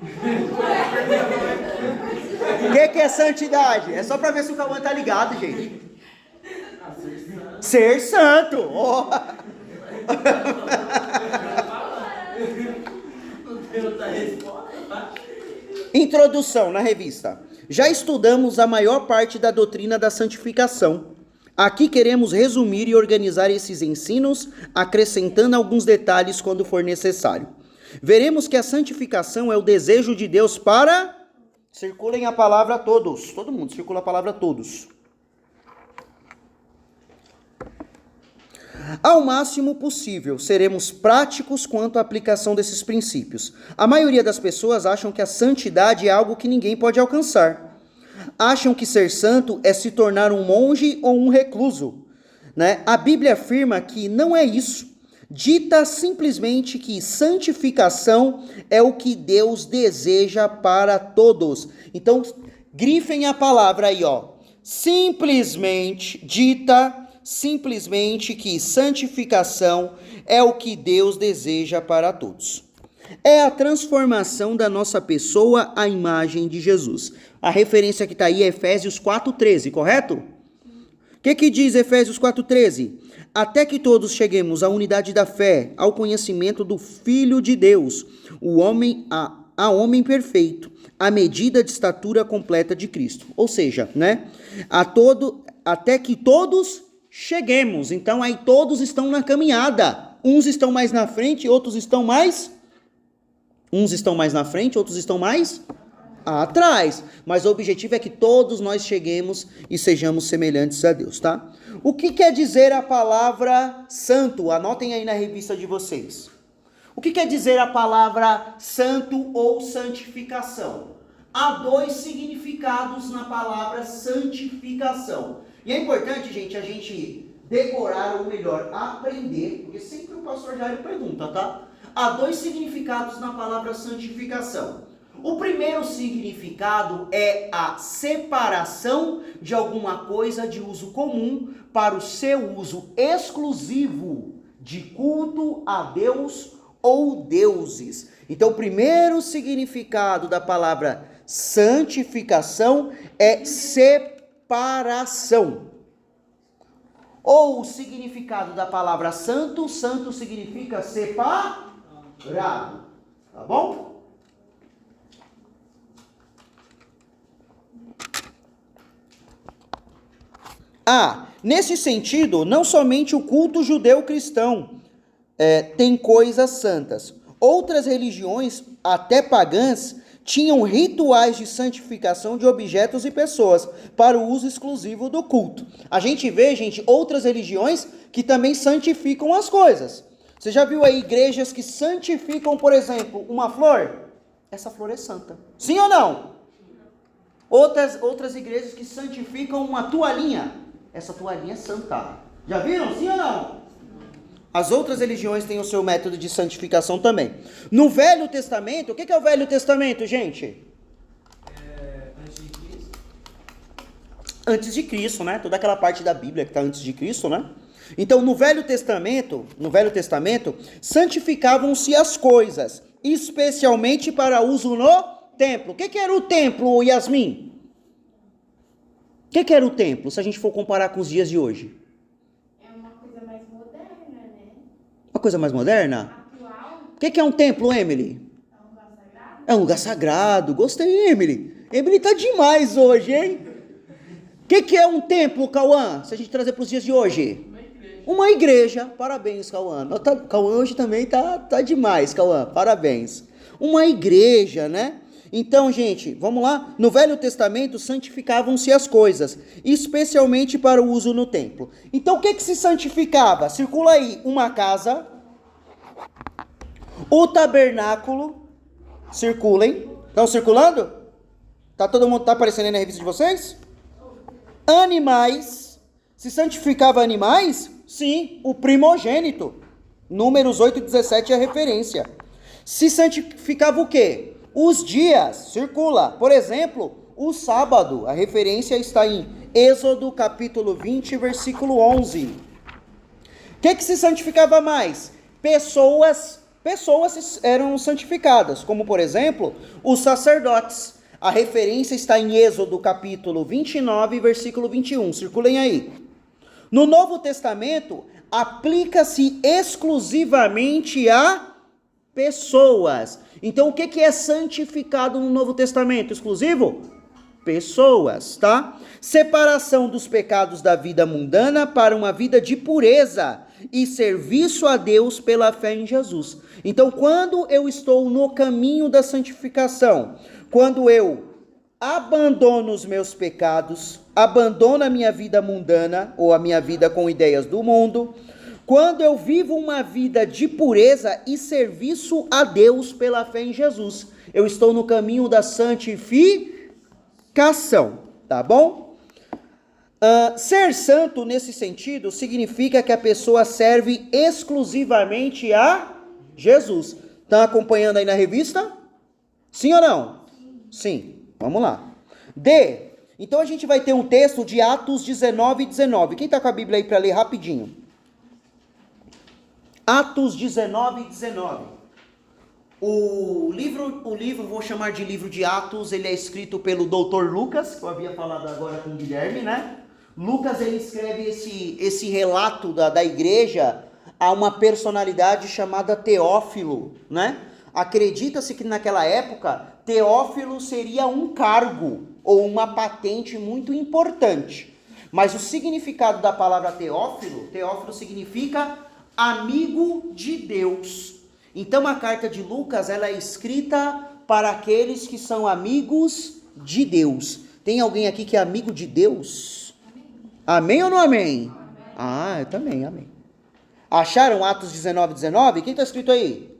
O que é santidade? É só para ver se o Cauã tá ligado, gente. Ser santo. Oh. Introdução na revista. Já estudamos a maior parte da doutrina da santificação. Aqui queremos resumir e organizar esses ensinos, acrescentando alguns detalhes quando for necessário. Veremos que a santificação é o desejo de Deus para... Circulem a palavra a todos. Todo mundo circula a palavra a todos. Ao máximo possível, seremos práticos quanto à aplicação desses princípios. A maioria das pessoas acham que a santidade é algo que ninguém pode alcançar. Acham que ser santo é se tornar um monge ou um recluso, né? A Bíblia afirma que não é isso. Dita simplesmente que santificação é o que Deus deseja para todos. Então, grifem a palavra aí, ó. Dita simplesmente que santificação é o que Deus deseja para todos. É a transformação da nossa pessoa à imagem de Jesus. A referência que está aí é Efésios 4,13, correto? O que diz Efésios 4,13? Até que todos cheguemos à unidade da fé, ao conhecimento do Filho de Deus, a homem perfeito, à medida de estatura completa de Cristo. Ou seja, né? Até que todos cheguemos. Então aí todos estão na caminhada. Uns estão mais na frente, outros estão mais... Uns estão mais na frente, outros estão mais atrás. Mas o objetivo é que todos nós cheguemos e sejamos semelhantes a Deus, tá? O que quer dizer a palavra santo? Anotem aí na revista de vocês. O que quer dizer a palavra santo ou santificação? Há dois significados na palavra santificação. E é importante, gente, a gente decorar, ou melhor, aprender, porque sempre o pastor Jairo pergunta, tá? Há dois significados na palavra santificação. O primeiro significado é a separação de alguma coisa de uso comum para o seu uso exclusivo de culto a Deus ou deuses. Então, o primeiro significado da palavra santificação é separação. Ou o significado da palavra santo, santo significa separado. Tá bom? Nesse sentido, não somente o culto judeu-cristão tem coisas santas. Outras religiões, até pagãs, tinham rituais de santificação de objetos e pessoas para o uso exclusivo do culto. A gente vê, gente, outras religiões que também santificam as coisas. Você já viu aí igrejas que santificam, por exemplo, uma flor? Essa flor é santa. Sim ou não? Outras igrejas que santificam uma toalhinha. Essa toalhinha é santa. Já viram? Sim ou não? As outras religiões têm o seu método de santificação também. No Velho Testamento, o que é o Velho Testamento, gente? Antes de Cristo. Antes de Cristo, né? Toda aquela parte da Bíblia que está antes de Cristo, né? Então, no Velho Testamento, santificavam-se as coisas, especialmente para uso no templo. O que era o templo, Yasmin? O que era o templo, se a gente for comparar com os dias de hoje? É uma coisa mais moderna, né? Uma coisa mais moderna? Atual. O que é um templo, Emily? É um lugar sagrado. É um lugar sagrado. Gostei, Emily. Emily tá demais hoje, hein? O que é um templo, Cauã? Se a gente trazer para os dias de hoje? Uma igreja. Parabéns, Cauã. Cauã hoje também tá demais, Cauã. Parabéns. Uma igreja, né? Então, gente, vamos lá? No Velho Testamento, santificavam-se as coisas, especialmente para o uso no templo. Então, o que se santificava? Circula aí uma casa, o tabernáculo, circulem. Estão circulando? Todo mundo tá aparecendo aí na revista de vocês? Animais. Se santificava animais? Sim, o primogênito. Números 8:17 é a referência. Se santificava o quê? Os dias, circula. Por exemplo, o sábado. A referência está em Êxodo capítulo 20, versículo 11. O que se santificava mais? Pessoas pessoas eram santificadas, como por exemplo, os sacerdotes. A referência está em Êxodo capítulo 29, versículo 21, circulem aí. No Novo Testamento, aplica-se exclusivamente a pessoas. Então, o que é santificado no Novo Testamento? Exclusivo? Pessoas, tá? Separação dos pecados da vida mundana para uma vida de pureza e serviço a Deus pela fé em Jesus. Então, quando eu estou no caminho da santificação, quando eu abandono os meus pecados, abandono a minha vida mundana ou a minha vida com ideias do mundo, quando eu vivo uma vida de pureza e serviço a Deus pela fé em Jesus, eu estou no caminho da santificação, tá bom? Ser santo nesse sentido significa que a pessoa serve exclusivamente a Jesus. Estão acompanhando aí na revista? Sim ou não? Sim. Vamos lá. Então a gente vai ter um texto de Atos 19, 19. Quem está com a Bíblia aí para ler rapidinho? Atos 19, 19. O livro, vou chamar de livro de Atos, ele é escrito pelo Dr. Lucas, que eu havia falado agora com o Guilherme, né? Lucas, ele escreve esse relato da igreja a uma personalidade chamada Teófilo, né? Acredita-se que naquela época, Teófilo seria um cargo ou uma patente muito importante. Mas o significado da palavra Teófilo significa amigo de Deus. Então a carta de Lucas, ela é escrita para aqueles que são amigos de Deus. Tem alguém aqui que é amigo de Deus? Amém ou não amém? Eu também, amém. Acharam Atos 19, 19? Quem está escrito aí?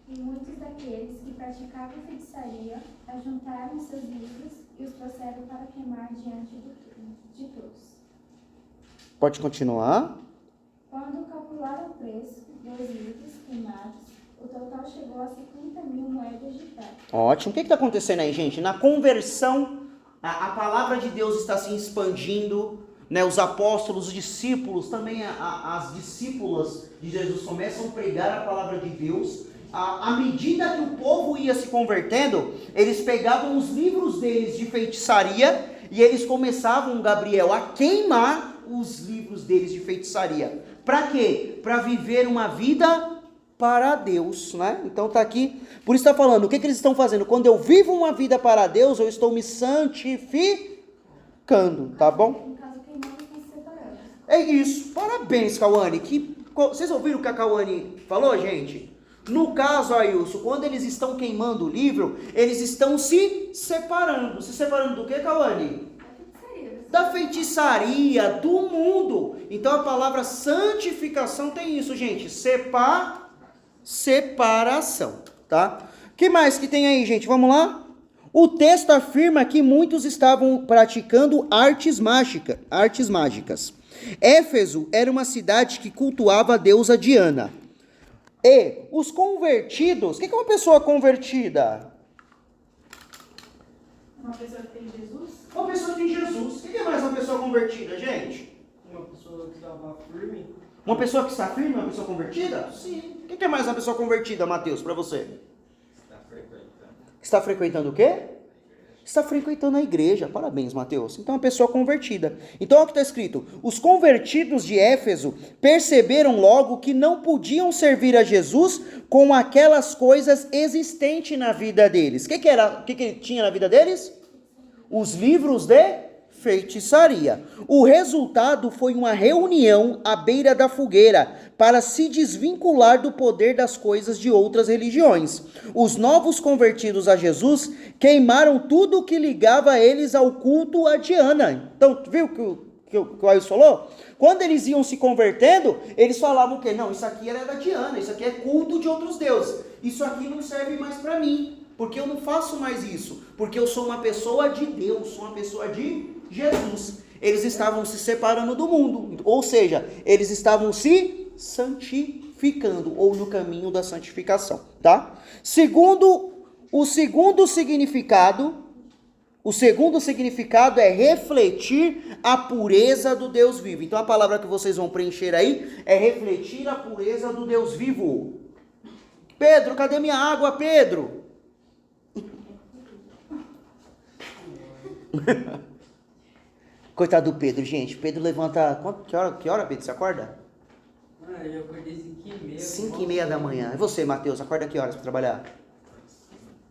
E muitos daqueles que praticavam feitiçaria ajuntaram seus livros e os trouxeram para queimar diante de todos. Pode continuar. Quando calcularam o preço dos livros queimados, o total chegou a 50.000 moedas de prata. Ótimo. O que está acontecendo aí, gente? Na conversão, a palavra de Deus está se expandindo, né? Os apóstolos, os discípulos, também as discípulas de Jesus começam a pregar a palavra de Deus. À medida que o povo ia se convertendo, eles pegavam os livros deles de feitiçaria e eles começavam, Gabriel, a queimar os livros deles de feitiçaria. Para quê? Para viver uma vida para Deus, né? Então tá aqui, por isso está falando, o que eles estão fazendo? Quando eu vivo uma vida para Deus, eu estou me santificando, tá bom? No caso, queimando e se separando. É isso, parabéns, Cauane. Vocês ouviram o que a Cauane falou, gente? No caso, Ailson, quando eles estão queimando o livro, eles estão se separando. Se separando do que, Cauane? Da feitiçaria, do mundo. Então a palavra santificação tem isso, gente. Separação, tá? O que mais que tem aí, gente? Vamos lá? O texto afirma que muitos estavam praticando artes mágicas. Éfeso era uma cidade que cultuava a deusa Diana. E os convertidos, o que é uma pessoa convertida? Uma pessoa que tem Jesus? Uma pessoa que tem Jesus. O que é mais uma pessoa convertida, gente? Uma pessoa que estava firme. Uma pessoa que está firme, uma pessoa convertida? Sim. O que é mais uma pessoa convertida, Mateus, para você? Está frequentando o quê? Está frequentando a igreja. Parabéns, Mateus. Então, uma pessoa convertida. Então, olha o que está escrito. Os convertidos de Éfeso perceberam logo que não podiam servir a Jesus com aquelas coisas existentes na vida deles. O que tinha na vida deles? Os livros de feitiçaria. O resultado foi uma reunião à beira da fogueira para se desvincular do poder das coisas de outras religiões. Os novos convertidos a Jesus queimaram tudo que ligava eles ao culto a Diana. Então, viu que o Ailson falou? Quando eles iam se convertendo, eles falavam que não, isso aqui era da Diana, isso aqui é culto de outros deuses. Isso aqui não serve mais para mim. Porque eu não faço mais isso. Porque eu sou uma pessoa de Deus, sou uma pessoa de Jesus. Eles estavam se separando do mundo. Ou seja, eles estavam se santificando, ou no caminho da santificação, tá? O segundo significado é refletir a pureza do Deus vivo. Então a palavra que vocês vão preencher aí é refletir a pureza do Deus vivo. Pedro, cadê minha água, Pedro? Coitado do Pedro, gente. Pedro levanta... Que hora, Pedro? Você acorda? Eu acordei 5h30. 5h30 da manhã. E você, Matheus? Acorda que horas para trabalhar?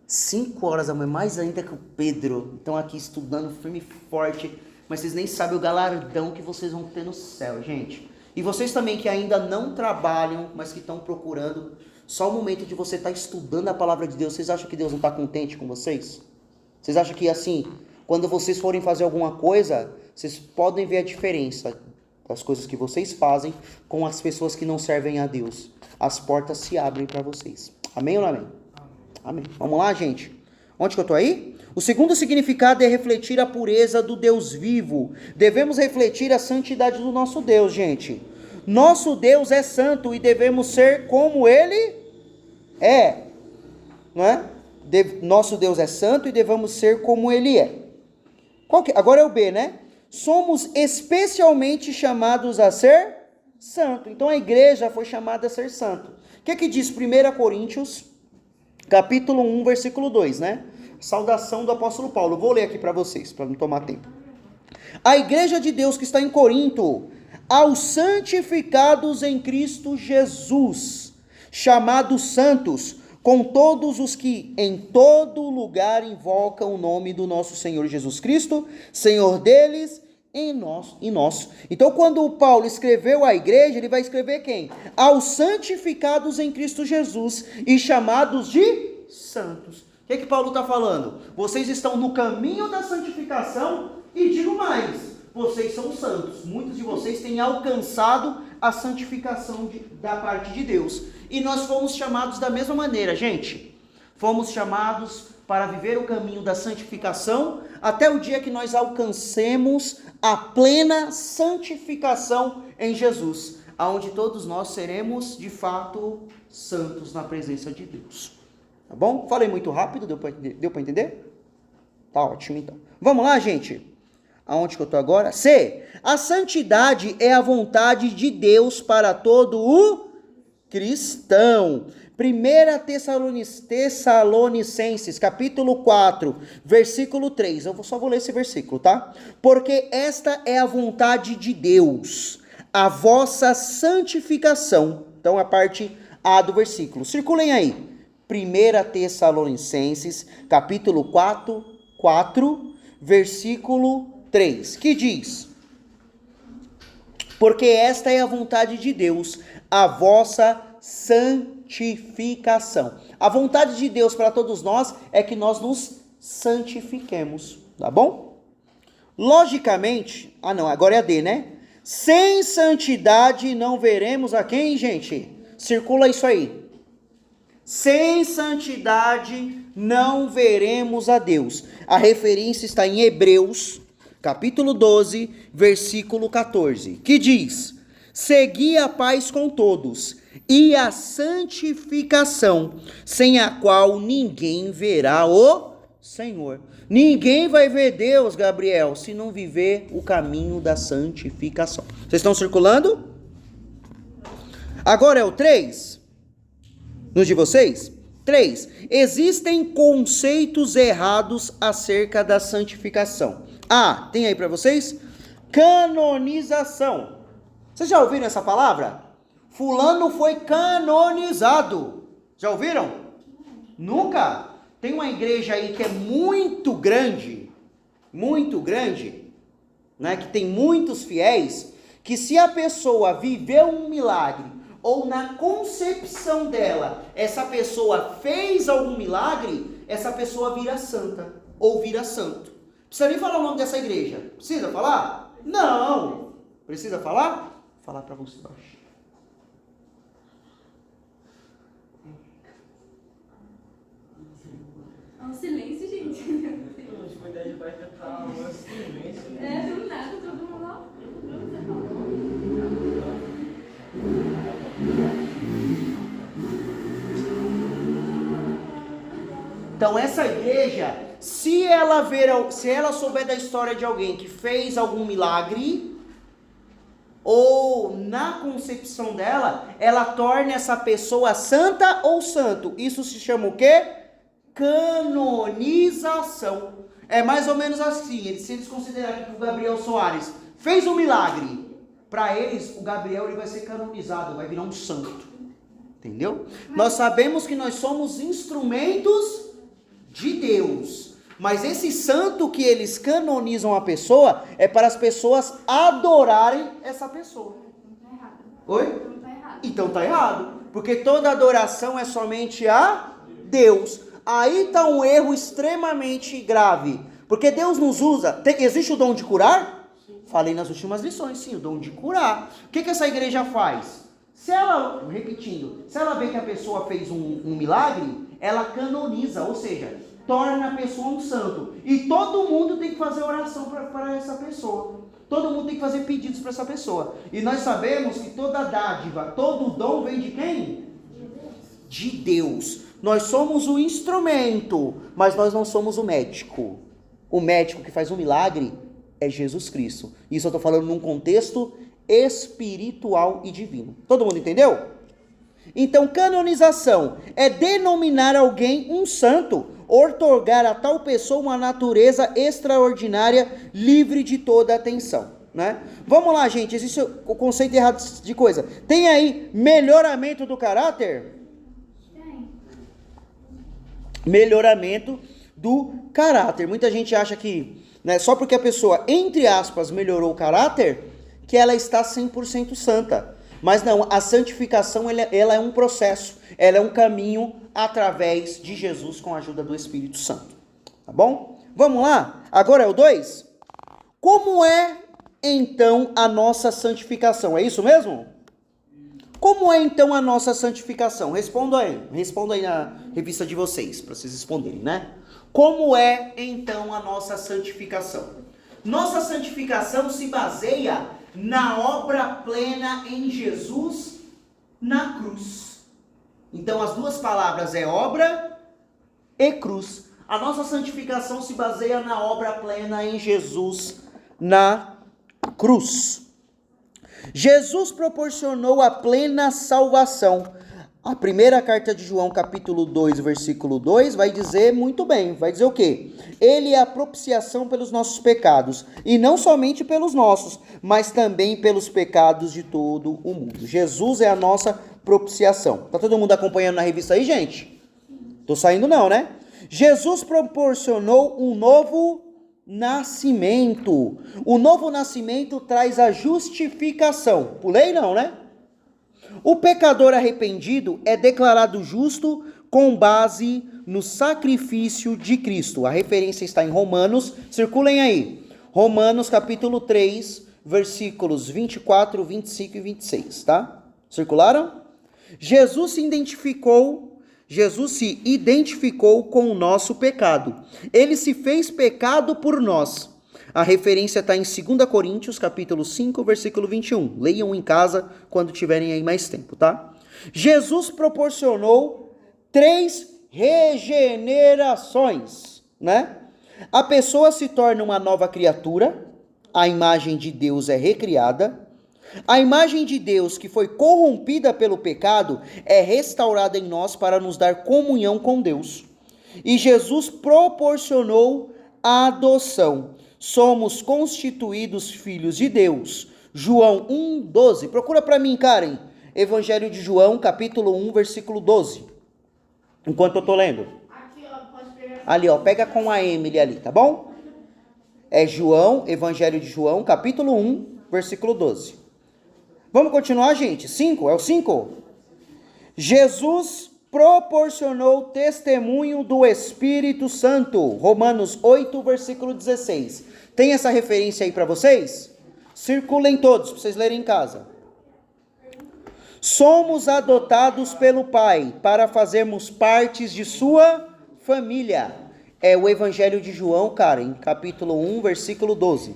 5 horas da manhã, mais ainda que o Pedro. Estão aqui estudando firme e forte. Mas vocês nem sabem o galardão que vocês vão ter no céu, gente. E vocês também que ainda não trabalham, mas que estão procurando, só o momento de você estar estudando a palavra de Deus, vocês acham que Deus não está contente com vocês? Vocês acham que assim, quando vocês forem fazer alguma coisa, vocês podem ver a diferença das coisas que vocês fazem com as pessoas que não servem a Deus? As portas se abrem para vocês. Amém ou não amém? Amém. Vamos lá, gente? Onde que eu estou aí? O segundo significado é refletir a pureza do Deus vivo. Devemos refletir a santidade do nosso Deus, gente. Nosso Deus é santo e devemos ser como Ele é. Não é? Nosso Deus é santo e devemos ser como Ele é. Agora é o B, né? Somos especialmente chamados a ser santo. Então a igreja foi chamada a ser santo. O que diz 1 Coríntios, capítulo 1, versículo 2, né? Saudação do apóstolo Paulo. Vou ler aqui para vocês, para não tomar tempo. A igreja de Deus que está em Corinto, aos santificados em Cristo Jesus, chamados santos, com todos os que em todo lugar invocam o nome do nosso Senhor Jesus Cristo, Senhor deles e nosso. Então, quando Paulo escreveu à igreja, ele vai escrever quem? Aos santificados em Cristo Jesus e chamados de santos. O que Paulo está falando? Vocês estão no caminho da santificação e digo mais, vocês são santos. Muitos de vocês têm alcançado a santificação da parte de Deus. E nós fomos chamados da mesma maneira, gente. Fomos chamados para viver o caminho da santificação até o dia que nós alcancemos a plena santificação em Jesus, aonde todos nós seremos de fato santos na presença de Deus. Tá bom? Falei muito rápido, deu para entender? Tá ótimo então. Vamos lá, gente. Aonde que eu estou agora? C. A santidade é a vontade de Deus para todo o cristão. 1 Tessalonicenses, capítulo 4, versículo 3. Eu só vou ler esse versículo, tá? Porque esta é a vontade de Deus, a vossa santificação. Então, a parte A do versículo. Circulem aí. 1 Tessalonicenses, capítulo 4, versículo 3, que diz: porque esta é a vontade de Deus, a vossa santificação. A vontade de Deus para todos nós é que nós nos santifiquemos, tá bom? Logicamente, agora é a D, né? Sem santidade não veremos a quem, gente? Circula isso aí. Sem santidade não veremos a Deus. A referência está em Hebreus, capítulo 12, versículo 14, que diz: segui a paz com todos e a santificação, sem a qual ninguém verá o Senhor. Ninguém vai ver Deus, Gabriel, se não viver o caminho da santificação. Vocês estão circulando? Agora é o 3. Nos de vocês? 3. Existem conceitos errados acerca da santificação. Tem aí para vocês? Canonização. Vocês já ouviram essa palavra? Fulano foi canonizado. Já ouviram? Nunca? Tem uma igreja aí que é muito grande, né? Que tem muitos fiéis, que se a pessoa viveu um milagre, ou na concepção dela, essa pessoa fez algum milagre, essa pessoa vira santa, ou vira santo. Precisa nem falar o nome dessa igreja. Precisa falar? Não. Precisa falar? Vou falar para você, baixo. Um silêncio, gente. Os cuidados vai estar um silêncio. Do nada, todo mundo lá. Então essa igreja, se ela souber da história de alguém que fez algum milagre, ou na concepção dela, ela torna essa pessoa santa ou santo. Isso se chama o quê? Canonização. É mais ou menos assim, se eles considerarem que o Gabriel Soares fez um milagre, para eles, o Gabriel ele vai ser canonizado, vai virar um santo. Entendeu? Nós sabemos que nós somos instrumentos de Deus. Mas esse santo que eles canonizam a pessoa é para as pessoas adorarem essa pessoa. Não tá errado. Oi? Não tá errado. Então tá errado. Porque toda adoração é somente a Deus. Aí está um erro extremamente grave. Porque Deus nos usa. Existe o dom de curar? Falei nas últimas lições, sim, o dom de curar. O que essa igreja faz? Se ela, repetindo, se ela vê que a pessoa fez um milagre, ela canoniza, ou seja, torna a pessoa um santo. E todo mundo tem que fazer oração para essa pessoa. Todo mundo tem que fazer pedidos para essa pessoa. E nós sabemos que toda dádiva, todo dom vem de quem? De Deus. Nós somos o instrumento, mas nós não somos o médico. O médico que faz um milagre é Jesus Cristo. Isso eu estou falando num contexto espiritual e divino. Todo mundo entendeu? Então, canonização é denominar alguém um santo, outorgar a tal pessoa uma natureza extraordinária, livre de toda atenção, né? Vamos lá, gente, existe o conceito errado de coisa. Tem aí melhoramento do caráter? Tem. Melhoramento do caráter. Muita gente acha que, né, só porque a pessoa, entre aspas, melhorou o caráter, que ela está 100% santa. Mas não, a santificação ela é um processo, ela é um caminho através de Jesus com a ajuda do Espírito Santo. Tá bom? Vamos lá? Agora é o 2. Como é então a nossa santificação? É isso mesmo? Como é então a nossa santificação? Responda aí na revista de vocês, para vocês responderem, né? Como é então a nossa santificação? Nossa santificação se baseia na obra plena em Jesus na cruz. Então as duas palavras é obra e cruz. A nossa santificação se baseia na obra plena em Jesus na cruz. Jesus proporcionou a plena salvação. A primeira carta de João, capítulo 2, versículo 2, vai dizer muito bem, vai dizer o quê? Ele é a propiciação pelos nossos pecados, e não somente pelos nossos, mas também pelos pecados de todo o mundo. Jesus é a nossa propiciação. Tá todo mundo acompanhando na revista aí, gente? Tô saindo não, né? Jesus proporcionou um novo nascimento. O novo nascimento traz a justificação. Pulei não, né? O pecador arrependido é declarado justo com base no sacrifício de Cristo. A referência está em Romanos, circulem aí. Romanos capítulo 3, versículos 24, 25 e 26, tá? Circularam? Jesus se identificou com o nosso pecado. Ele se fez pecado por nós. A referência está em 2 Coríntios, capítulo 5, versículo 21. Leiam em casa quando tiverem aí mais tempo, tá? Jesus proporcionou 3 regenerações, né? A pessoa se torna uma nova criatura, a imagem de Deus é recriada, a imagem de Deus que foi corrompida pelo pecado é restaurada em nós para nos dar comunhão com Deus. E Jesus proporcionou a adoção. Somos constituídos filhos de Deus. João 1:12. Procura para mim, Karen. Evangelho de João, capítulo 1, versículo 12. Enquanto eu tô lendo. Aqui, ó, pode pegar. Ali, ó, pega com a Emily ali, tá bom? É João, Evangelho de João, capítulo 1, versículo 12. Vamos continuar, gente? 5, é o 5? Jesus proporcionou testemunho do Espírito Santo. Romanos 8, versículo 16. Tem essa referência aí para vocês? Circulem todos, para vocês lerem em casa. Somos adotados pelo Pai para fazermos partes de sua família. É o Evangelho de João, Karen, capítulo 1, versículo 12.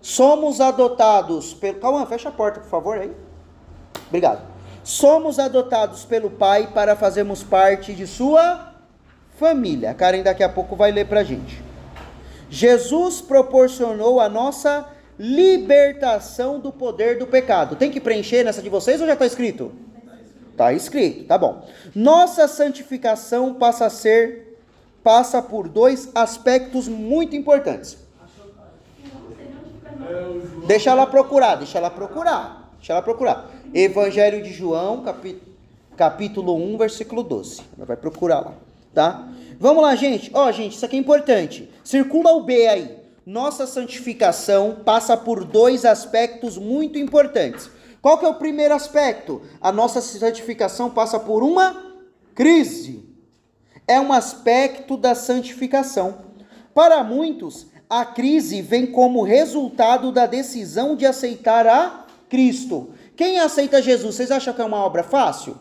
Somos adotados pelo... Calma, fecha a porta, por favor, aí. Obrigado. Somos adotados pelo Pai para fazermos parte de sua família. A Karen daqui a pouco vai ler para a gente. Jesus proporcionou a nossa libertação do poder do pecado. Tem que preencher nessa de vocês ou já está escrito? Está escrito, tá bom. Nossa santificação passa por dois aspectos muito importantes. Deixa ela procurar. Evangelho de João, capítulo 1, versículo 12. Ela vai procurar lá, tá? Vamos lá, gente. Gente, isso aqui é importante. Circula o B aí. Nossa santificação passa por dois aspectos muito importantes. Qual que é o primeiro aspecto? A nossa santificação passa por uma crise. É um aspecto da santificação. Para muitos, a crise vem como resultado da decisão de aceitar a Cristo. Quem aceita Jesus, vocês acham que é uma obra fácil?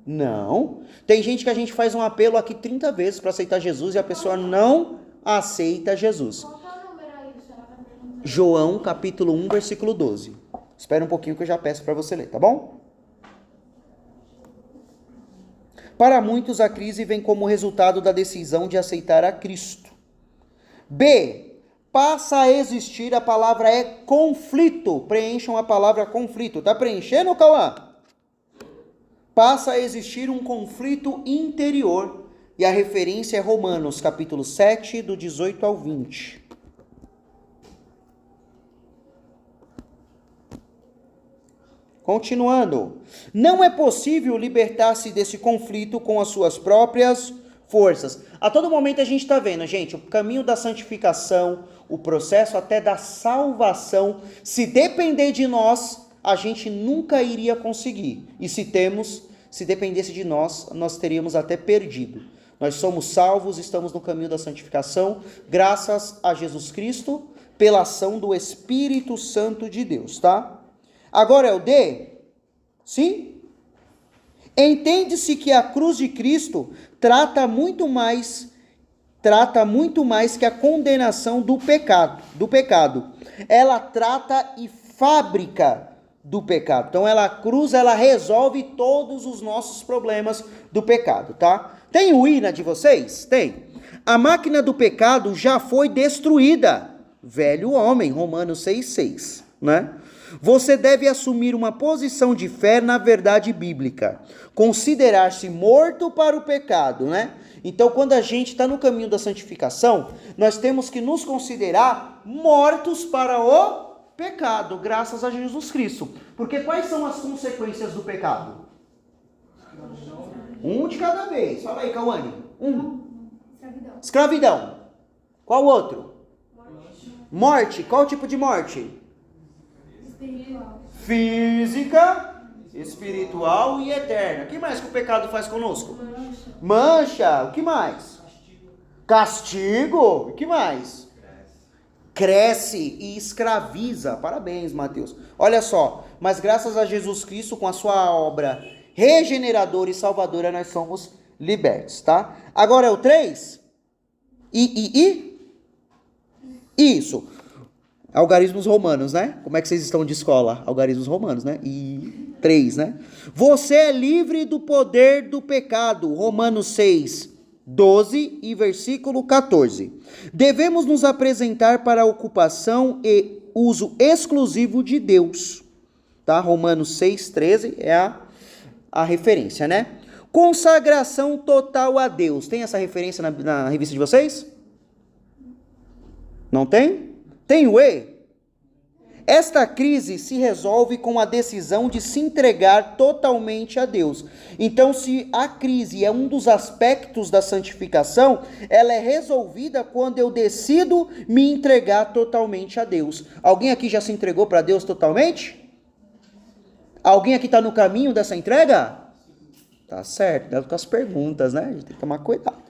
Não. Tem gente que a gente faz um apelo aqui 30 vezes para aceitar Jesus e a pessoa não aceita Jesus. João, capítulo 1, versículo 12. Espera um pouquinho que eu já peço para você ler, tá bom? Para muitos, a crise vem como resultado da decisão de aceitar a Cristo. B. Passa a existir, a palavra é conflito. Preencham a palavra conflito. Tá preenchendo, Cauã? Passa a existir um conflito interior. E a referência é Romanos, capítulo 7, do 18 ao 20. Continuando. Não é possível libertar-se desse conflito com as suas próprias forças. A todo momento a gente está vendo, gente, o caminho da santificação, o processo até da salvação. Se depender de nós, a gente nunca iria conseguir. E se dependesse de nós, nós teríamos até perdido. Nós somos salvos, estamos no caminho da santificação, graças a Jesus Cristo, pela ação do Espírito Santo de Deus, tá? Agora é o D? Sim? Entende-se que a cruz de Cristo trata muito mais que a condenação do pecado. Ela trata e fabrica do pecado. Então a cruz, ela resolve todos os nossos problemas do pecado, tá? Tem o I na de vocês? Tem. A máquina do pecado já foi destruída. Velho homem, Romanos 6,6, né? Você deve assumir uma posição de fé na verdade bíblica. Considerar-se morto para o pecado, né? Então, quando a gente está no caminho da santificação, nós temos que nos considerar mortos para o pecado, graças a Jesus Cristo. Porque quais são as consequências do pecado? Um de cada vez. Fala aí, Cauane. Escravidão. Qual outro? Morte. Qual tipo de morte? Espiritual. Física, espiritual e eterna. O que mais que o pecado faz conosco? Mancha. O que mais? Castigo. O que mais? Cresce e escraviza. Parabéns, Mateus. Olha só, mas graças a Jesus Cristo, com a sua obra regeneradora e salvadora, nós somos libertos, tá? Agora é o 3? Isso. Algarismos romanos, né? Como é que vocês estão de escola? Algarismos romanos, né? E 3, né? Você é livre do poder do pecado. Romanos 6, 12 e versículo 14. Devemos nos apresentar para a ocupação e uso exclusivo de Deus. Tá? Romanos 6, 13 é a referência, né? Consagração total a Deus. Tem essa referência na revista de vocês? Não tem? Tem o E? Esta crise se resolve com a decisão de se entregar totalmente a Deus. Então, se a crise é um dos aspectos da santificação, ela é resolvida quando eu decido me entregar totalmente a Deus. Alguém aqui já se entregou para Deus totalmente? Alguém aqui está no caminho dessa entrega? Tá certo, né? Com as perguntas, né? A gente tem que tomar cuidado.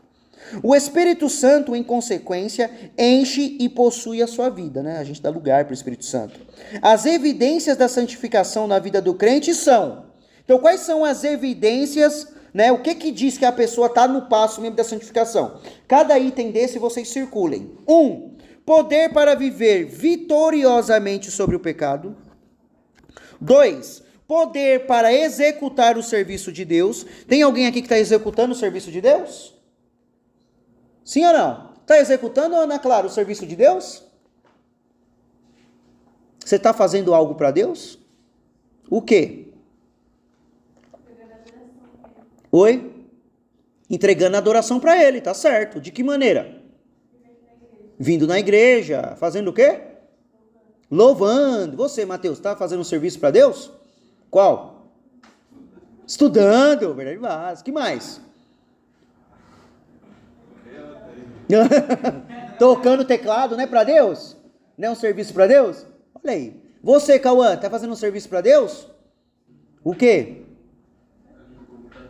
O Espírito Santo, em consequência, enche e possui a sua vida, né? A gente dá lugar para o Espírito Santo. As evidências da santificação na vida do crente são... Então, quais são as evidências, né? O que diz que a pessoa está no passo mesmo da santificação? Cada item desse vocês circulem. 1. Poder para viver vitoriosamente sobre o pecado. 2. Poder para executar o serviço de Deus. Tem alguém aqui que está executando o serviço de Deus? Sim ou não? Está executando, Ana Clara, o serviço de Deus? Você está fazendo algo para Deus? O quê? Oi? Entregando adoração para Ele, tá certo. De que maneira? Vindo na igreja, fazendo o quê? Louvando. Você, Mateus, está fazendo um serviço para Deus? Qual? Estudando, verdade básica. Que mais? Tocando teclado, né, para Deus? Não é um serviço para Deus? Olha aí. Você, Cauã, está fazendo um serviço para Deus? O quê?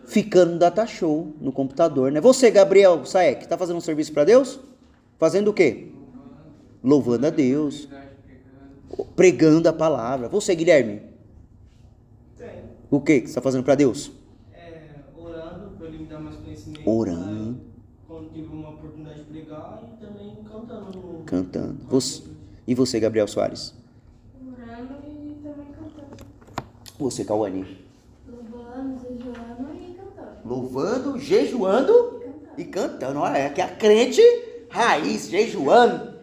Ficando no data show, no computador, né? Você, Gabriel Saek, está fazendo um serviço para Deus? Fazendo o quê? Louvando a Deus. Pregando a palavra. Você, Guilherme? O que você está fazendo para Deus? Orando, para ele me dar mais conhecimento. Orando. Quando tive uma oportunidade de pregar e também cantando. Cantando. E você, Gabriel Soares? Orando e também cantando. Você, Cauane? Louvando, jejuando e cantando. Louvando, jejuando e cantando. Olha, aqui é a crente raiz, jejuando.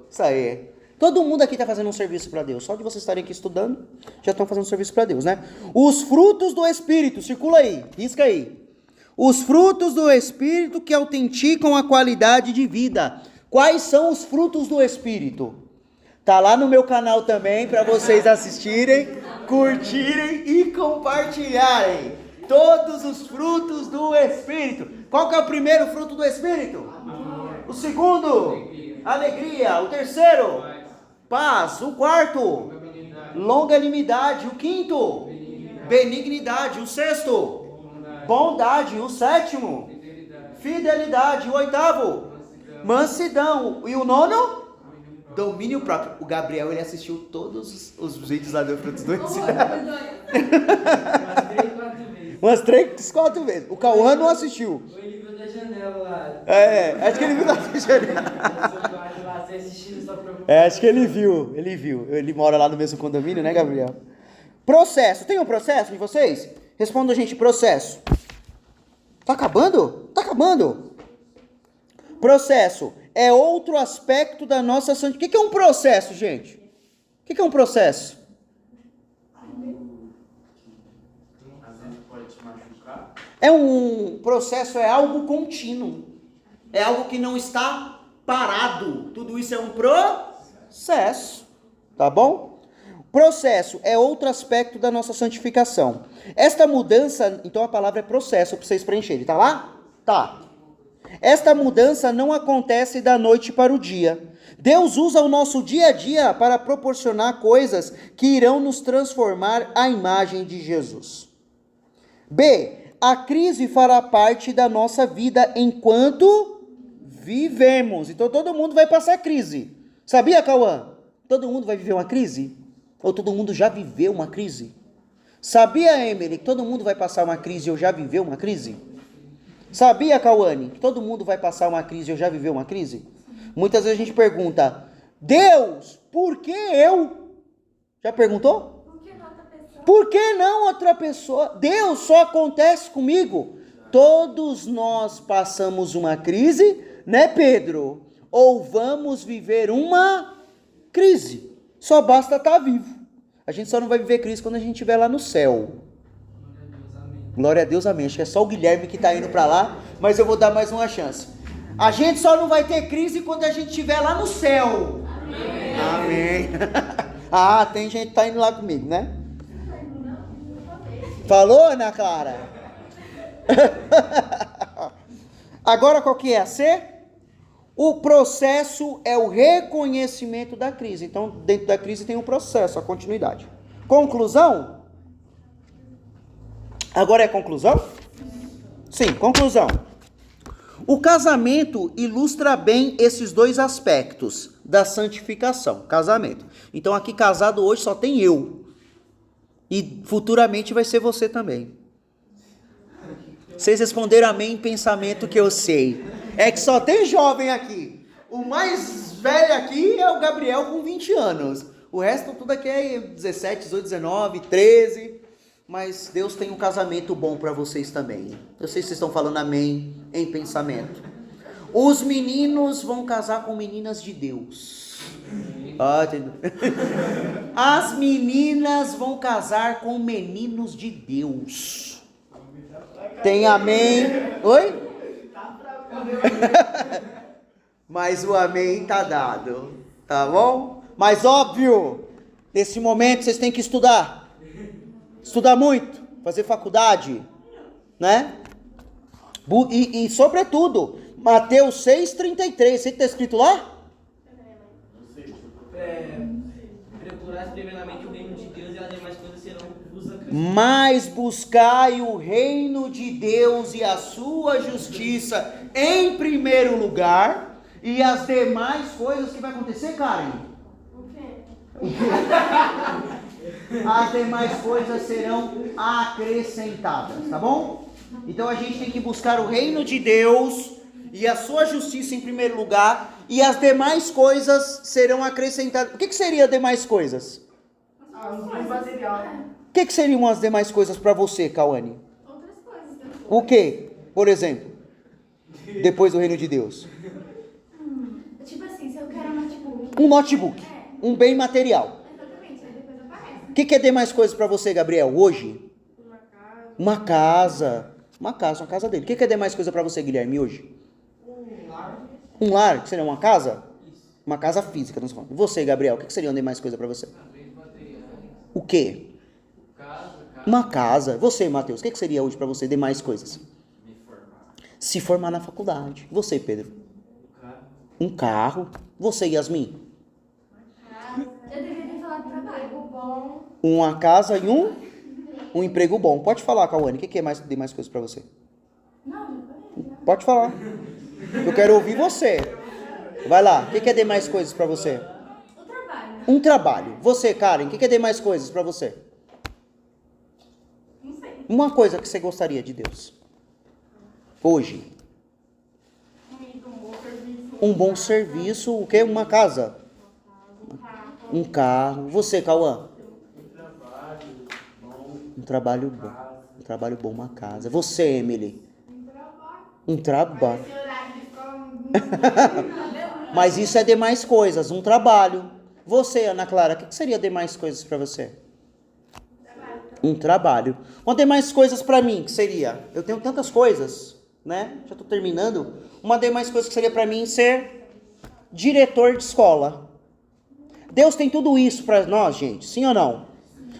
Isso aí. Todo mundo aqui está fazendo um serviço para Deus. Só de vocês estarem aqui estudando, já estão fazendo um serviço para Deus, né? Os frutos do Espírito, circula aí, risca aí. Os frutos do Espírito que autenticam a qualidade de vida. Quais são os frutos do Espírito? Tá lá no meu canal também para vocês assistirem, curtirem e compartilharem. Todos os frutos do Espírito. Qual que é o primeiro fruto do Espírito? Amor. O segundo? Alegria. O terceiro? Paz. O quarto? Longanimidade. O quinto? Benignidade. O sexto? Bondade. O sétimo? Fidelidade. O oitavo? Mansidão. E o nono? Domínio próprio. O Gabriel, ele assistiu todos os vídeos lá do Frutos do Espírito. Umas 3, 4 vezes. O Cauã não assistiu. Ele viu da janela lá. Acho que ele viu da janela. Acho que ele viu. Ele mora lá no mesmo condomínio, né, Gabriel? Processo. Tem um processo de vocês? Responda, gente, processo. Tá acabando? Tá acabando. Processo é outro aspecto da nossa santidade. O que é um processo, gente? O que é um processo? É um processo, é algo contínuo. É algo que não está parado. Tudo isso é um processo. Tá bom? Processo é outro aspecto da nossa santificação. Esta mudança, então a palavra é processo para vocês preencherem. Tá lá? Tá. Esta mudança não acontece da noite para o dia. Deus usa o nosso dia a dia para proporcionar coisas que irão nos transformar à imagem de Jesus. B. A crise fará parte da nossa vida enquanto vivemos. Então todo mundo vai passar crise. Sabia, Cauã? Todo mundo vai viver uma crise? Ou todo mundo já viveu uma crise? Sabia, Emily, que todo mundo vai passar uma crise ou já viveu uma crise? Sabia, Cauane, que todo mundo vai passar uma crise ou já viveu uma crise? Muitas vezes a gente pergunta, Deus, por que eu? Já perguntou? Por que não outra pessoa? Deus, só acontece comigo. Todos nós passamos uma crise, né, Pedro? Ou vamos viver uma crise. Só basta estar vivo. A gente só não vai viver crise quando a gente estiver lá no céu. Glória a Deus, amém. Acho que é só o Guilherme que está indo para lá, mas eu vou dar mais uma chance. A gente só não vai ter crise quando a gente estiver lá no céu. Amém. Ah, tem gente que está indo lá comigo, né? Falou, Ana Clara? Agora qual que é a C? O processo é o reconhecimento da crise. Então, dentro da crise tem um processo, a continuidade. Conclusão? Agora é conclusão? Sim, conclusão. O casamento ilustra bem esses dois aspectos da santificação. Casamento. Então, aqui casado hoje só tem eu. E futuramente vai ser você também. Vocês responderam amém em pensamento que eu sei. É que só tem jovem aqui. O mais velho aqui é o Gabriel com 20 anos. O resto tudo aqui é 17, 18, 19, 13. Mas Deus tem um casamento bom para vocês também. Eu sei que vocês estão falando amém em pensamento. Os meninos vão casar com meninas de Deus. Ah, entendeu? As meninas vão casar com meninos de Deus. Tem amém? Oi? Mas o amém tá dado, tá bom? Mas óbvio, nesse momento vocês têm que estudar. Estudar muito, fazer faculdade, né? E sobretudo, Mateus 6,33, sei que está escrito lá? Procurar primeiramente o reino de Deus e as demais coisas serão vos acrescentadas. Mas buscai o reino de Deus e a sua justiça em primeiro lugar, e as demais coisas que vai acontecer, Karen? O quê? As demais coisas serão acrescentadas, tá bom? Então a gente tem que buscar o reino de Deus e a sua justiça em primeiro lugar, e as demais coisas serão acrescentadas. O que seria as demais coisas? Material. O que seriam as demais coisas para você, Cauane? Outras coisas. Né? O que, por exemplo, depois do reino de Deus? Tipo assim, se eu quero um notebook. Um notebook, um bem material. Exatamente, aí depois aparece. O que é demais coisas para você, Gabriel, hoje? Uma casa dele. O que é demais coisa para você, Guilherme, hoje? Um lar, que seria uma casa? Uma casa física, não sei. E você, Gabriel, o que seria uma demais coisa para você? O quê? Uma casa. Você, Matheus, o que seria hoje para você demais coisas? Se formar na faculdade. Você, Pedro? Um carro. Você, Yasmin? Eu deveria ter falado trabalho bom. Uma casa e um emprego bom. Pode falar, Cauane, o que é demais coisas para você? Não, Pode falar. Eu quero ouvir você. Vai lá, o que é demais coisas para você? o trabalho. Um trabalho. Você, Karen, o que é demais coisas para você? Não sei. Uma coisa que você gostaria de Deus. Hoje. Um bom serviço. O quê? Uma casa. Um carro. Você, Cauã? Um trabalho bom. Um trabalho bom, uma casa. Você, Emily? Um trabalho. Mas isso é demais coisas, um trabalho. Você, Ana Clara, o que seria demais coisas para você? Um trabalho. Uma demais coisas para mim, que seria? Eu tenho tantas coisas, né? Já estou terminando. Uma demais coisa que seria para mim ser diretor de escola. Deus tem tudo isso para nós, gente, sim ou não?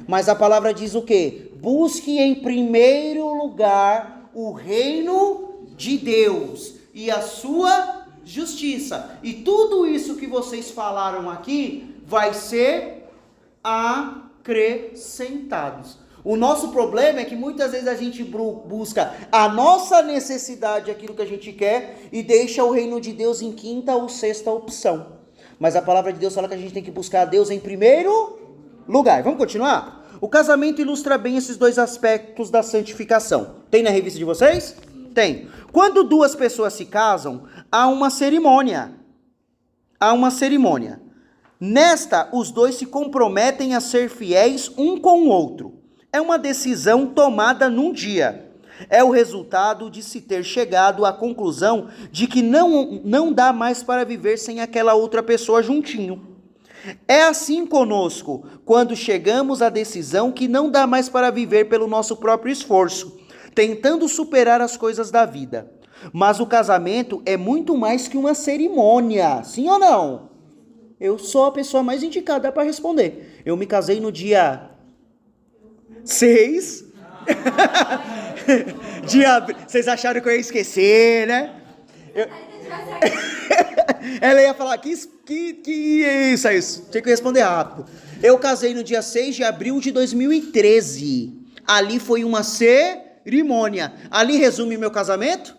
Mas a palavra diz o quê? Busque em primeiro lugar o reino de Deus e a sua justiça. E tudo isso que vocês falaram aqui vai ser acrescentados. O nosso problema é que muitas vezes a gente busca a nossa necessidade, aquilo que a gente quer, e deixa o reino de Deus em quinta ou sexta opção. Mas a palavra de Deus fala que a gente tem que buscar a Deus em primeiro lugar. Vamos continuar? O casamento ilustra bem esses dois aspectos da santificação. Tem na revista de vocês? Tem. Quando duas pessoas se casam, há uma cerimônia. Nesta, os dois se comprometem a ser fiéis um com o outro. É uma decisão tomada num dia. É o resultado de se ter chegado à conclusão de que não dá mais para viver sem aquela outra pessoa juntinho. É assim conosco, quando chegamos à decisão que não dá mais para viver pelo nosso próprio esforço, tentando superar as coisas da vida. Mas o casamento é muito mais que uma cerimônia, sim ou não? Eu sou a pessoa mais indicada para responder. Eu me casei no dia 6 de abril. Vocês acharam que eu ia esquecer, né? Ela ia falar, que isso, tinha que responder rápido. Eu casei no dia 6 de abril de 2013. Ali foi uma cerimônia. Ali resume meu casamento?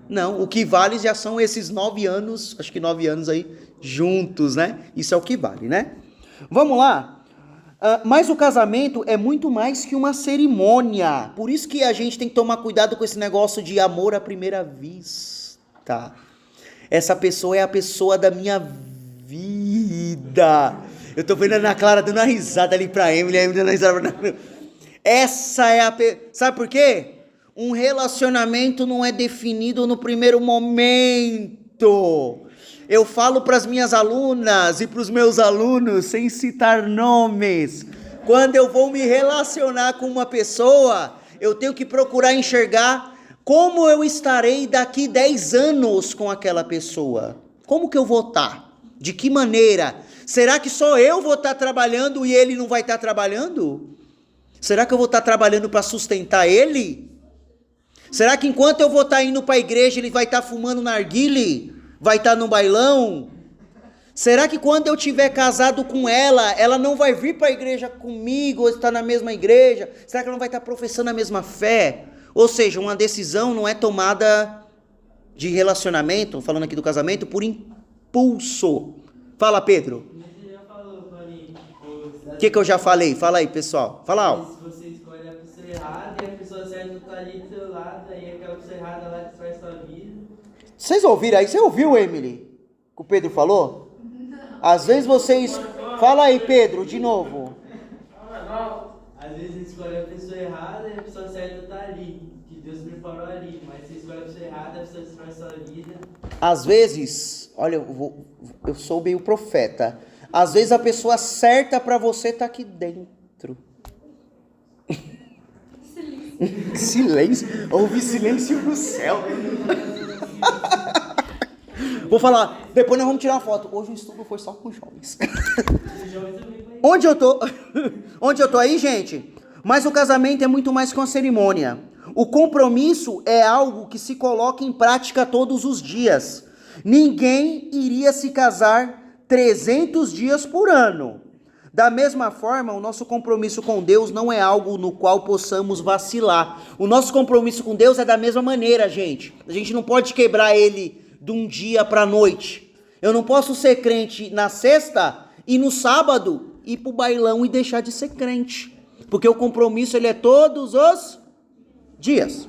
Não, o que vale já são esses 9 anos, acho que 9 anos aí, juntos, né? Isso é o que vale, né? Vamos lá. Mas o casamento é muito mais que uma cerimônia. Por isso que a gente tem que tomar cuidado com esse negócio de amor à primeira vista. Essa pessoa é a pessoa da minha vida. Eu tô vendo a Ana Clara dando uma risada ali pra Emily, a Emily dando uma risada pra Ana. Essa é a... Sabe por quê? Um relacionamento não é definido no primeiro momento. Eu falo para as minhas alunas e para os meus alunos, sem citar nomes, quando eu vou me relacionar com uma pessoa, eu tenho que procurar enxergar como eu estarei daqui 10 anos com aquela pessoa. Como que eu vou estar? De que maneira? Será que só eu vou estar trabalhando e ele não vai estar trabalhando? Será que eu vou estar trabalhando para sustentar ele? Será que enquanto eu vou estar indo para a igreja, ele vai estar fumando narguile? Vai estar no bailão? Será que quando eu tiver casado com ela não vai vir para a igreja comigo, ou estar na mesma igreja? Será que ela não vai estar professando a mesma fé? Ou seja, uma decisão não é tomada de relacionamento, falando aqui do casamento, por impulso. Fala, Pedro. Você já falou, Paulinho. O que eu já falei? Fala aí, pessoal. Fala alto. Se você escolhe a pessoa errada e a pessoa certa tá ali do seu lado, aí aquela pessoa errada lá destrói sua vida. Vocês ouviram aí? Você ouviu, Emily? O que o Pedro falou? Às vezes vocês... Fala aí, Pedro, de novo. Às vezes você escolhe a pessoa errada e a pessoa certa tá ali, que Deus preparou ali, mas você escolhe a pessoa errada, a pessoa destrói sua vida. Às vezes, olha, eu sou meio profeta. Às vezes a pessoa certa para você tá aqui dentro. Silêncio. Houve silêncio no céu. Vou falar, depois nós vamos tirar uma foto. Hoje o estudo foi só com jovens. Onde eu tô aí, gente? Mas o casamento é muito mais que uma cerimônia. O compromisso é algo que se coloca em prática todos os dias. Ninguém iria se casar 300 dias por ano. Da mesma forma, o nosso compromisso com Deus não é algo no qual possamos vacilar. O nosso compromisso com Deus é da mesma maneira, gente. A gente não pode quebrar ele de um dia para a noite. Eu não posso ser crente na sexta e no sábado ir para o bailão e deixar de ser crente. Porque o compromisso ele é todos os dias.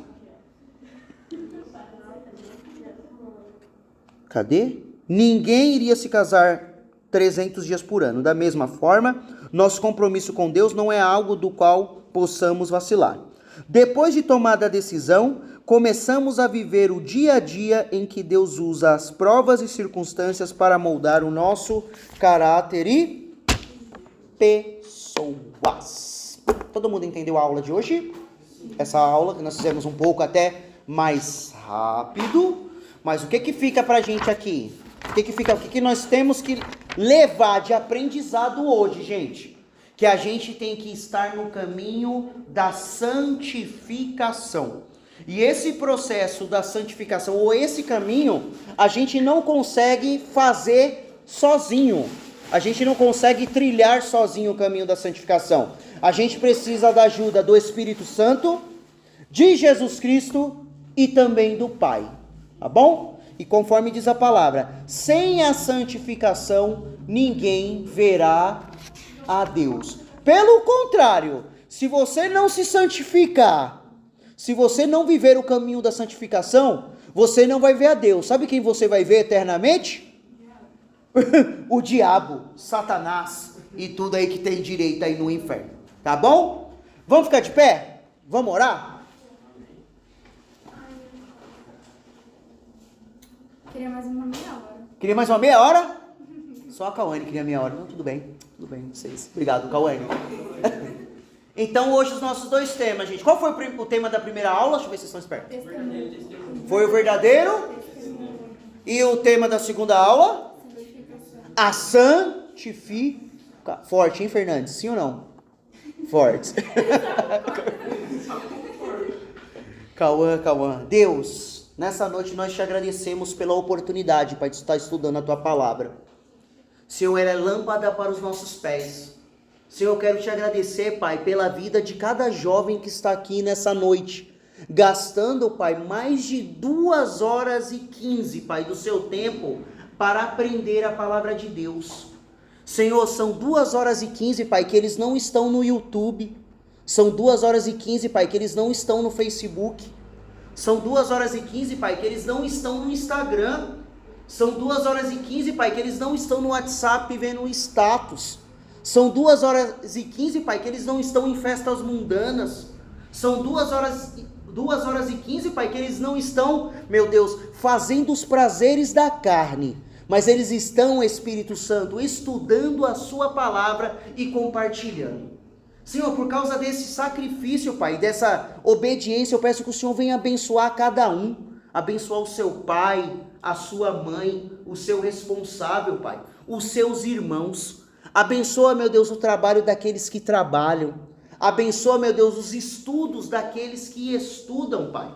Cadê? Ninguém iria se casar 300 dias por ano. Da mesma forma, nosso compromisso com Deus não é algo do qual possamos vacilar. Depois de tomada a decisão, começamos a viver o dia a dia em que Deus usa as provas e circunstâncias para moldar o nosso caráter e pessoas. Todo mundo entendeu a aula de hoje? Essa aula que nós fizemos um pouco até mais rápido. Mas o que fica pra gente aqui? O que nós temos que levar de aprendizado hoje, gente? Que a gente tem que estar no caminho da santificação. E esse processo da santificação, ou esse caminho, a gente não consegue fazer sozinho. A gente não consegue trilhar sozinho o caminho da santificação. A gente precisa da ajuda do Espírito Santo, de Jesus Cristo e também do Pai. Tá bom? E conforme diz a palavra, sem a santificação, ninguém verá a Deus. Pelo contrário, se você não se santificar, se você não viver o caminho da santificação, você não vai ver a Deus. Sabe quem você vai ver eternamente? O diabo, Satanás e tudo aí que tem direito aí no inferno. Tá bom? Vamos ficar de pé? Vamos orar? Queria mais uma meia hora. Queria mais uma meia hora? Só a Cauane queria meia hora. Não, tudo bem, vocês. Obrigado, Cauane. Então, hoje os nossos dois temas, gente. Qual foi o tema da primeira aula? Deixa eu ver se vocês estão espertos. Foi o verdadeiro. E o tema da segunda aula? A santificação. Forte, hein, Fernandes? Sim ou não? Forte. Cauã. Deus, nessa noite nós te agradecemos pela oportunidade para estar estudando a tua palavra. Senhor, ela é lâmpada para os nossos pés. Senhor, eu quero te agradecer, Pai, pela vida de cada jovem que está aqui nessa noite, gastando, Pai, mais de 2h15, Pai, do seu tempo para aprender a palavra de Deus. Senhor, são 2h15, Pai, que eles não estão no YouTube, são 2h15, Pai, que eles não estão no Facebook, são 2h15, Pai, que eles não estão no Instagram, são 2h15, Pai, que eles não estão no WhatsApp vendo status. São 2h15, Pai, que eles não estão em festas mundanas. São 2h15, 2h15, Pai, que eles não estão, meu Deus, fazendo os prazeres da carne, mas eles estão, Espírito Santo, estudando a sua palavra e compartilhando. Senhor, por causa desse sacrifício, Pai, dessa obediência, eu peço que o Senhor venha abençoar cada um, abençoar o seu pai, a sua mãe, o seu responsável, Pai, os seus irmãos. Abençoa, meu Deus, o trabalho daqueles que trabalham. Abençoa, meu Deus, os estudos daqueles que estudam, Pai.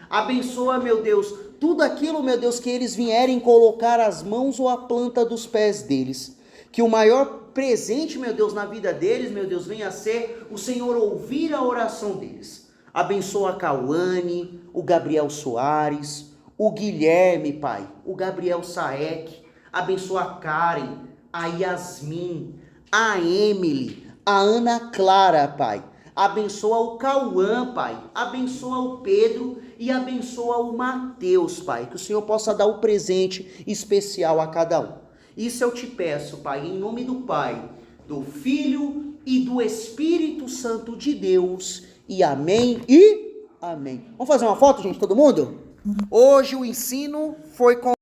Abençoa, meu Deus, tudo aquilo, meu Deus, que eles vierem colocar as mãos ou a planta dos pés deles. Que o maior presente, meu Deus, na vida deles, meu Deus, venha a ser o Senhor ouvir a oração deles. Abençoa a Cauane, o Gabriel Soares, o Guilherme, Pai, o Gabriel Saek. Abençoa a Karen, a Yasmin, a Emily, a Ana Clara, Pai. Abençoa o Cauã, Pai. Abençoa o Pedro e abençoa o Mateus, Pai. Que o Senhor possa dar o presente especial a cada um. Isso eu te peço, Pai, em nome do Pai, do Filho e do Espírito Santo de Deus. E amém e amém. Vamos fazer uma foto, gente, todo mundo? Hoje o ensino foi com